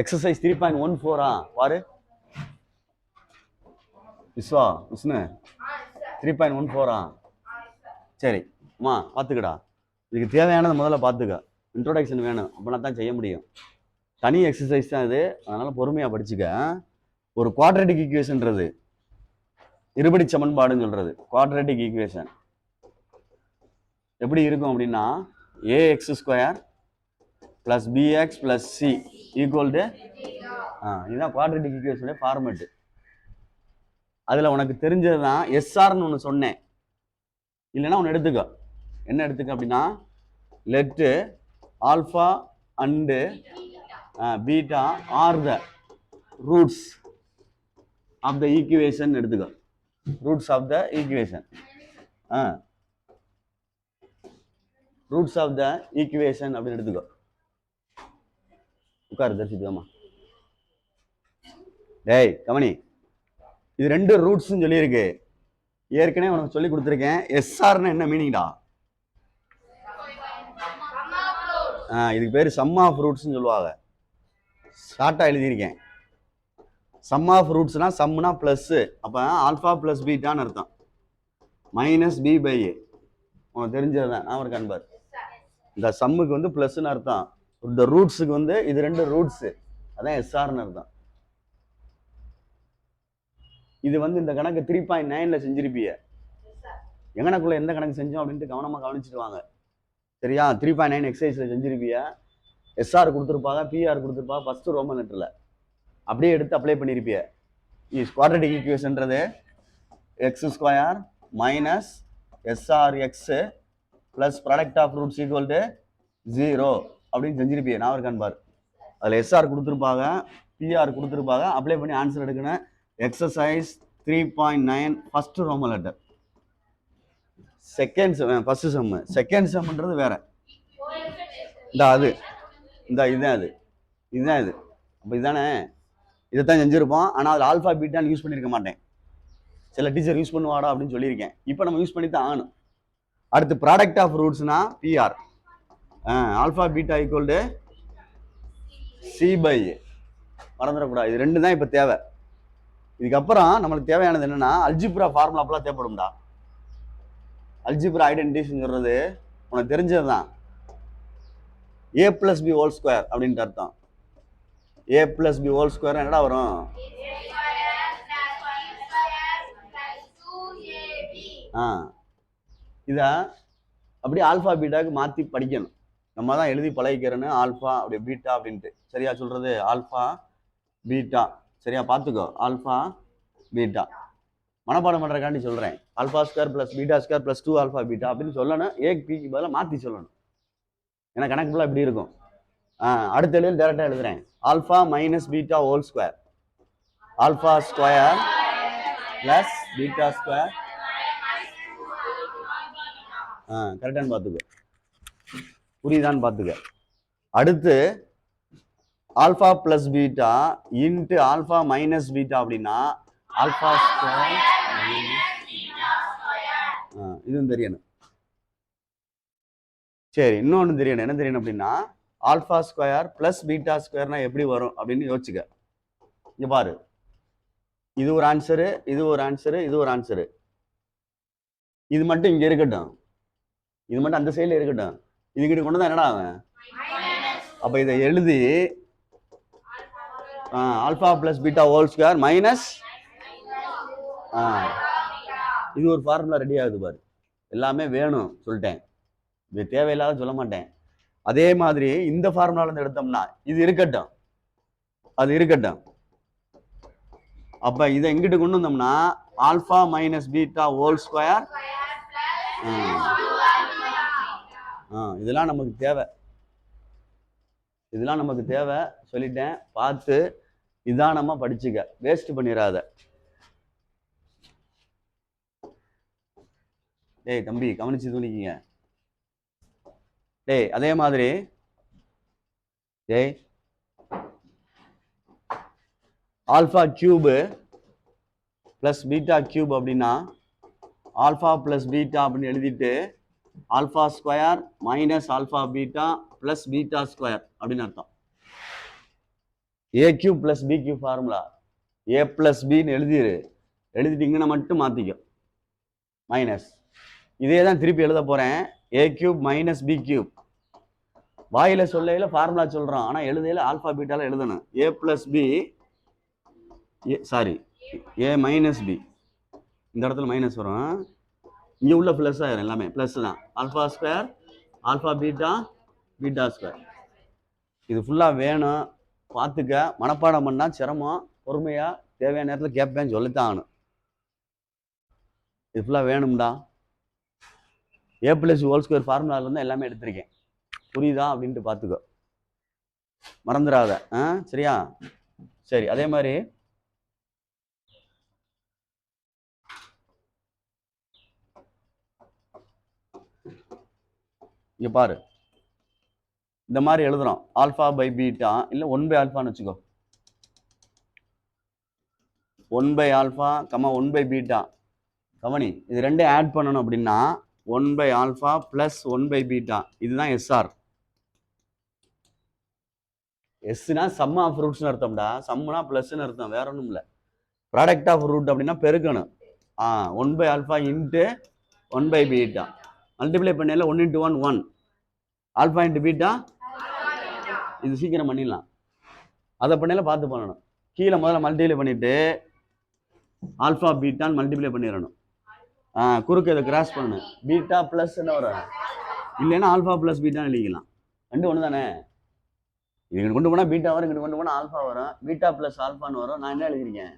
Exercise 3.14 பாரு விஷ்ணு 3.14 சரி அம்மா பார்த்துக்கடா. இதுக்கு தேவையானதை முதல்ல பார்த்துக்க. இன்ட்ரோடக்ஷன் வேணும், அப்படின்னா தான் செய்ய முடியும். தனி எக்ஸசைஸ் தான் இது, அதனால பொறுமையாக படிச்சுக்க. ஒரு குவாட்ரேட்டிக் ஈக்குவேஷன்றது இருபடி சமன்பாடுன்னு சொல்றது. குவாட்ரேட்டிக் ஈக்குவேஷன் எப்படி இருக்கும் அப்படின்னா ax square plus bx plus c equal to இதுதான் குவாட்ரேட்டிக் ஈக்குவேஷனுடைய ஃபார்மேட்டு. அதில் உனக்கு தெரிஞ்சது தான் எஸ்ஆர்னு ஒன்று சொன்னேன். இல்லைன்னா ஒன்று எடுத்துக்க. என்ன எடுத்துக்க அப்படின்னா let alpha and beta are the roots of the equation எடுத்துக்க. Roots of the equation roots of the equation அப்படின்னு எடுத்துக்கோ. உட்காரு தரிசித்துக்கம்மா. டேய் கவனி, இது ரெண்டு ரூட்ஸ்ன்னு சொல்லியிருக்கு. ஏற்கனவே உனக்கு சொல்லி கொடுத்துருக்கேன். எஸ்ஆர்னு என்ன மீனிங்டா? இதுக்கு பேர் சம் ஆஃப் ரூட்ஸ்ன்னு சொல்லுவாங்க. ஷார்ட்டாக எழுதியிருக்கேன். சம் ஆஃப் ரூட்ஸ்னா சம்னா ப்ளஸ், அப்போ ஆல்ஃபா ப்ளஸ் பீட்டான்னு அர்த்தம். மைனஸ் பி பை ஏ உனக்கு தெரிஞ்சது தான். நான் ஒரு கண்பார் இந்த சம்முக்கு வந்து ப்ளஸ்ன்னு அர்த்தம். இந்த ரூட்ஸுக்கு வந்து இது ரெண்டு ரூட்ஸு, அதான் எஸ்ஆர்னு அர்த்தம். இது வந்து இந்த கணக்கு 3.9 செஞ்சிருப்பிய. எங்கனக்குள்ள எந்த கணக்கு செஞ்சோம் அப்படின்ட்டு கவனமாக கவனிச்சுட்டு வாங்க. சரியா? 3.9 எக்ஸசைஸில் செஞ்சிருப்பிய. எஸ்ஆர் கொடுத்துருப்பாங்க, பிஆர் கொடுத்துருப்பாங்க. ஃபஸ்ட்டு ரோமன் லெட்டரில் அப்படியே எடுத்து அப்ளை பண்ணியிருப்பிய. குவாட்ரேட்டிக் ஈக்குவேஷன்றது x square minus SR x plus product of roots equal to 0 அப்படின்னு செஞ்சிருப்பிய. நான் ஒரு கண்பார் அதில் எஸ்ஆர் கொடுத்துருப்பாங்க, பிஆர் கொடுத்துருப்பாங்க. அப்ளை பண்ணி ஆன்சர் எடுக்கணும். Exercise 3.9 first Roman letter. Second first sum. Second சம்ன்றது வேற. அது இதுதான் இது. அப்போ இதுதானே, இதைத்தான் செஞ்சிருப்போம். ஆனால் அதில் ஆல்ஃபா பீட்டான்னு யூஸ் பண்ணியிருக்க மாட்டேன். சில டீச்சர் யூஸ் பண்ணுவாடா அப்படின்னு சொல்லியிருக்கேன். இப்போ நம்ம யூஸ் பண்ணி தான் ஆகணும். அடுத்து ப்ராடக்ட் ஆஃப் ரூட்ஸ்னா PR alpha beta equal to c by மறந்துடக்கூடாது. இது ரெண்டு தான் இப்போ தேவை. இதுக்கப்புறம் நம்மளுக்கு தேவையானது என்னன்னா அல்ஜிப்ரா ஃபார்முலாப்பெல்லாம் தேவைப்படும்டா. அல்ஜிப்ரா ஐடென்டிட்டின்னு சொல்றது உனக்கு தெரிஞ்சது தான். ஏ பிளஸ் பி ஹோல் ஸ்கொயர் அப்படின்ட்டு அர்த்தம். ஏ பிளஸ் பி ஹோல் ஸ்கொயர் என்னடா வரும்? இதை அப்படியே ஆல்ஃபா பீட்டாவுக்கு மாற்றி படிக்கணும். நம்ம தான் எழுதி பழகிக்கிறேன்னு ஆல்ஃபா அப்படி பீட்டா அப்படின்ட்டு. சரியா சொல்றது? Alpha beta. சரியா பார்த்துக்கோ. ஆல்ஃபா பீட்டா மனப்பாடம் பண்ணுறக்காண்டி சொல்கிறேன். Alpha square plus beta square plus 2 alpha beta அப்படின்னு சொல்லணும். ஏக்கு பிக்கு பதிலாக மாற்றி சொல்லணும். ஏன்னா கணக்கு ஃபுல்லாக இப்படி இருக்கும். அடுத்த எழுதி டேரெக்டாக எழுதுறேன். Alpha minus beta whole square alpha square plus beta square. கரெக்டானு பார்த்துக்க. புரியுதான்னு பார்த்துக்க. அடுத்து alpha plus beta into alpha minus beta அப்படின்னா ஆல்ஃபா ஸ்கொயர். இதுவும் தெரியணும். சரி, இன்னொன்று தெரியணும். என்ன தெரியணும் அப்படின்னா ஆல்ஃபா ஸ்கொயர் பிளஸ் பீட்டா ஸ்கொயர்னா எப்படி வரும் அப்படின்னு யோசிச்சுக்க. இங்க பாரு, இது ஒரு ஆன்சரு, இது ஒரு ஆன்சரு, இது ஒரு ஆன்சரு. இது மட்டும் இங்க இருக்கட்டும், இது மட்டும் அந்த சைடில் இருக்கட்டும். இதுக்கிட்ட கொண்டு தான் என்னடா அவன். அப்போ இதை எழுதி alpha plus beta whole square minus இது ஒரு ஃபார்முலா ரெடி ஆகுது பாரு. எல்லாமே வேணும் சொல்லிட்டேன், இது தேவையில்லாத சொல்ல மாட்டேன். அதே மாதிரி இந்த ஃபார்முலால இருந்து எடுத்தோம்னா இது இருக்கட்டும், அது இருக்கட்டும். அப்ப இதை எங்கிட்டு கொண்டு வந்தோம்னா alpha minus beta whole square. இதெல்லாம் நமக்கு தேவை, இதெல்லாம் நமக்கு தேவை சொல்லிட்டேன். பார்த்து நிதானமா படிச்சுக்க, வேஸ்ட் பண்ணிடாத. டேய் தம்பி கவனிச்சு துணிக்கிங்க. டேய் அதே மாதிரி டேய் alpha cube plus beta cube அப்படின்னா ஆல்ஃபா பிளஸ் பீட்டா அப்படின்னு எழுதிட்டு alpha square minus alpha beta plus beta square அப்படின்னு அர்த்தம். A cube plus b cube formula a plus பின்னு எழுதிட்டீங்கன்னா மட்டும் மாற்றிக்கும் மைனஸ். இதே தான் திருப்பி எழுத போகிறேன். A cube minus b cube. வாயில சொல்லையில் ஃபார்முலா சொல்கிறோம், ஆனால் எழுதையில் ஆல்ஃபா பீட்டால எழுதணும். A plus b sorry a minus b, இந்த இடத்துல மைனஸ் வரும், இங்கே உள்ள ப்ளஸ் ஆயிரும். எல்லாமே ப்ளஸ் தான். Alpha square alpha beta beta square. இது ஃபுல்லாக வேணும், பார்த்துக்க. மனப்பாடம் பண்ணால் சிரமம், பொறுமையாக தேவையான நேரத்தில் கேட்பேன், சொல்லித்தான் ஆகணும். இது ஃபுல்லாக வேணும்டா. ஏ பிளஸ் ஹோல் ஸ்கொயர் ஃபார்முலாவிலேருந்து எல்லாமே எடுத்திருக்கேன். புரியுதா அப்படின்ட்டு பார்த்துக்கோ, மறந்துடாத. சரியா? சரி. அதே மாதிரி இங்கே பாரு, இந்த மாதிரி எழுதுறோம். ஆல்ஃபா பை பீட்டா இல்லை 1 பை ஆல்ஃபான்னு வச்சுக்கோ. 1 by alpha comma 1 by beta. கவனி, இது ரெண்டும் ஆட் பண்ணணும் அப்படின்னா 1 by alpha plus 1 by beta. இதுதான் எஸ்ஆர். எஸ்னா சம் ஆஃப் ரூட்ஸ்னு அர்த்தம்டா. சம்னா பிளஸ்ன்னு அர்த்தம், வேற ஒன்றும் இல்லை. ப்ராடக்ட் ஆஃப் ரூட் அப்படின்னா பெருக்கணும். 1 by alpha into 1 by beta. Multiply பண்ணல 1 இன்ட்டு 1 1. ஆல்ஃபா இன்ட்டு பீட்டா, இது சீக்கிரம் பண்ணிடலாம். அதை பண்ணல பார்த்து பண்ணணும். கீழே முதல்ல மல்டிப்ளை பண்ணிட்டு ஆல்ஃபா பீட்டான்னு மல்டிப்ளை பண்ணிடணும். குறுக்கு இதை கிராஸ் பண்ணணும். பீட்டா பிளஸ் என்ன வரும், இல்லைன்னா ஆல்ஃபா பிளஸ் பீட்டான்னு எழுதிக்கலாம். ரெண்டு ஒன்று தானே. இது கொண்டு போனால் பீட்டா வரும், இங்கிட்டு கொண்டு போனால் ஆல்ஃபா வரும். பீட்டா பிளஸ் ஆல்ஃபான்னு வரும். நான் என்ன எழுதிருக்கேன்,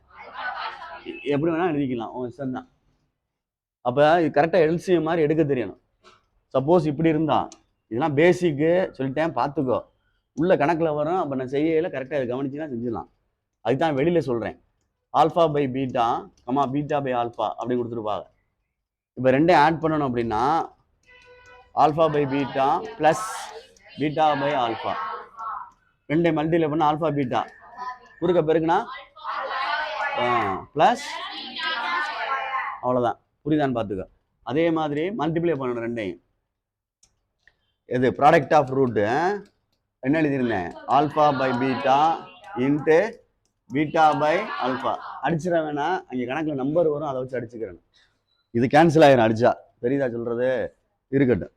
எப்படி வேணால் எழுதிக்கலாம், உன் இஷ்டம் தான். அப்போ இது கரெக்டாக எல்சிஎம் மாதிரி எடுக்க தெரியணும். சப்போஸ் இப்படி இருந்தா, இதெல்லாம் பேசிக்கு சொல்லிட்டேன், பார்த்துக்கோ. உள்ள கணக்கில் வரும். அப்போ நான் செய்யல கரெக்டாக இதை கவனிச்சுன்னா செஞ்சிடலாம். அதுதான் வெளியில் சொல்கிறேன். Alpha by beta comma beta by alpha அப்படி கொடுத்துருப்பாங்க. இப்போ ரெண்டையும் ஆட் பண்ணணும் அப்படின்னா alpha by beta plus beta by alpha. ரெண்டையும் மல்டிப்ளை பண்ண ஆல்ஃபா பீட்டா, குறுக்க பெருக்குனா ப்ளஸ், அவ்வளோதான். புரியுதான்னு பார்த்துக்க. அதே மாதிரி மல்டிப்ளை பண்ணணும் ரெண்டையும். இது ப்ராடக்ட் ஆஃப் ரூட்டு என்ன எழுதியிருந்தேன், alpha by beta into beta by alpha. அடிச்சிட வேணாம், அங்கே கணக்கில் நம்பர் வரும், அதை வச்சு அடிச்சுக்கிறேன். இது கேன்சல் ஆயிரும் அடிச்சா. தெரியுதா சொல்கிறது? இருக்கட்டும்,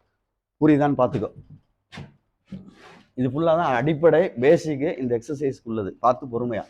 புரியுதான்னு பார்த்துக்கோ. இது ஃபுல்லாக தான் அடிப்படை பேசிக்கு இந்த எக்ஸசைஸ்க்கு உள்ளது. பார்த்து பொறுமையா.